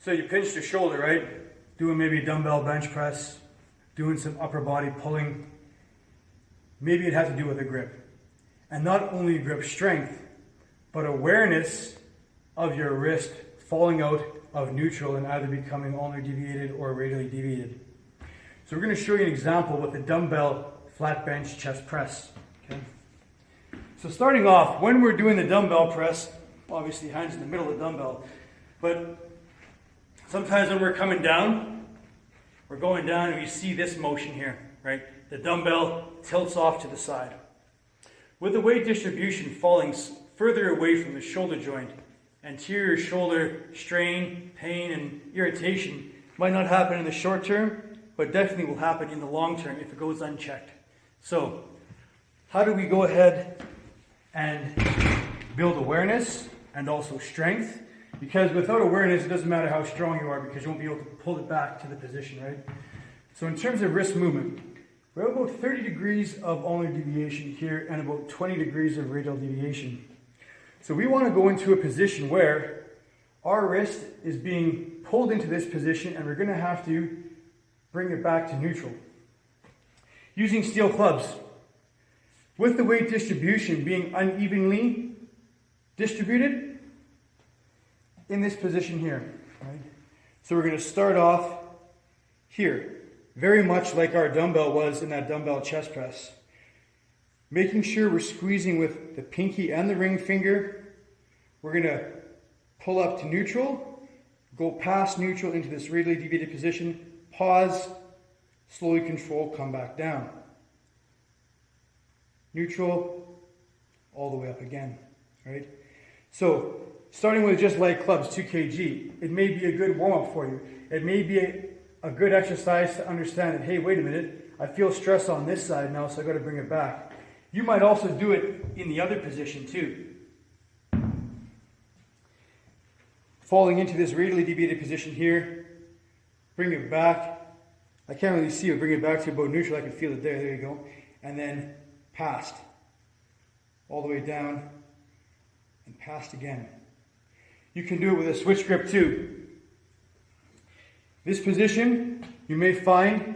So you pinched your shoulder, right? Doing maybe a dumbbell bench press, doing some upper body pulling. Maybe it has to do with a grip. And not only grip strength, but awareness of your wrist falling out of neutral and either becoming ulnar deviated or radially deviated. So we're going to show you an example with the dumbbell flat bench chest press. Okay? So starting off, when we're doing the dumbbell press, obviously hands in the middle of the dumbbell, but sometimes when we're coming down, we're going down and we see this motion here, right? The dumbbell tilts off to the side. With the weight distribution falling further away from the shoulder joint, anterior shoulder strain, pain, and irritation might not happen in the short term, but definitely will happen in the long term if it goes unchecked. So, how do we go ahead and build awareness and also strength? Because without awareness, it doesn't matter how strong you are because you won't be able to pull it back to the position, right? So in terms of wrist movement, we're at about 30 degrees of ulnar deviation here and about 20 degrees of radial deviation. So we want to go into a position where our wrist is being pulled into this position and we're going to have to bring it back to neutral. Using steel clubs, with the weight distribution being unevenly distributed in this position here. Right? So we're going to start off here, very much like our dumbbell was in that dumbbell chest press. Making sure we're squeezing with the pinky and the ring finger. We're going to pull up to neutral, go past neutral into this radially deviated position, pause, slowly control, come back down. Neutral, all the way up again, right? So, starting with just light clubs, 2 kg, it may be a good warm-up for you. It may be a good exercise to understand that, hey, wait a minute, I feel stress on this side now, so I got to bring it back. You might also do it in the other position too. Falling into this radially deviated position here, bring it back. I can't really see it, bring it back to about neutral, I can feel it there, there you go. And then past, all the way down, and past again. You can do it with a switch grip too. This position, you may find,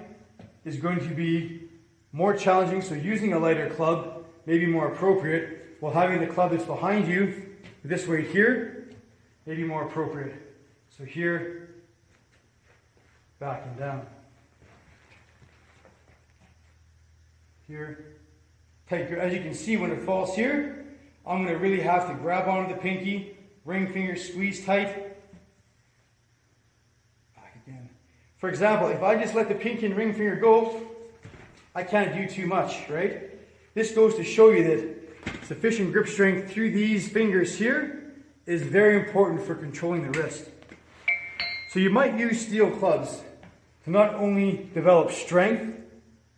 is going to be more challenging, so using a lighter club may be more appropriate, while having the club that's behind you, this way here, may be more appropriate. So here, back and down. Here, tight grip. As you can see, when it falls here, I'm going to really have to grab onto the pinky, ring finger, squeeze tight. Back again. For example, if I just let the pinky and ring finger go, I can't do too much, right? This goes to show you that sufficient grip strength through these fingers here is very important for controlling the wrist. So you might use steel clubs to not only develop strength,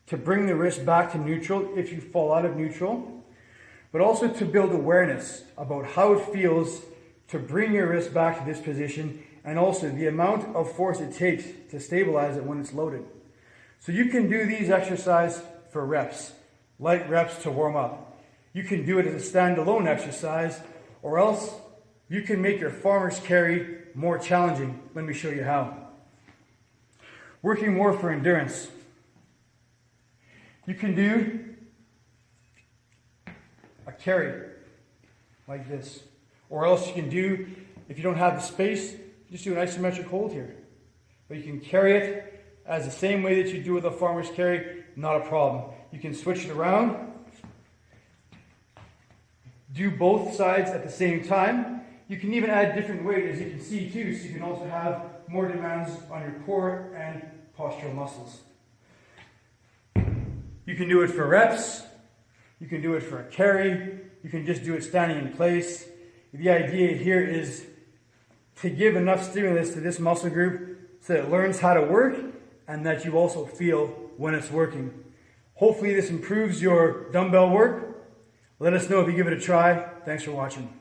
to bring the wrist back to neutral if you fall out of neutral, but also to build awareness about how it feels to bring your wrist back to this position and also the amount of force it takes to stabilize it when it's loaded. So you can do these exercises for reps, light reps to warm up. You can do it as a standalone exercise, or else you can make your farmer's carry more challenging. Let me show you how. Working more for endurance. You can do a carry like this. Or else you can do, if you don't have the space, just do an isometric hold here. But you can carry it as the same way that you do with a farmer's carry, not a problem. You can switch it around. Do both sides at the same time. You can even add different weight, as you can see too, so you can also have more demands on your core and postural muscles. You can do it for reps, you can do it for a carry, you can just do it standing in place. The idea here is to give enough stimulus to this muscle group so that it learns how to work and that you also feel when it's working. Hopefully this improves your dumbbell work. Let us know if you give it a try. Thanks for watching.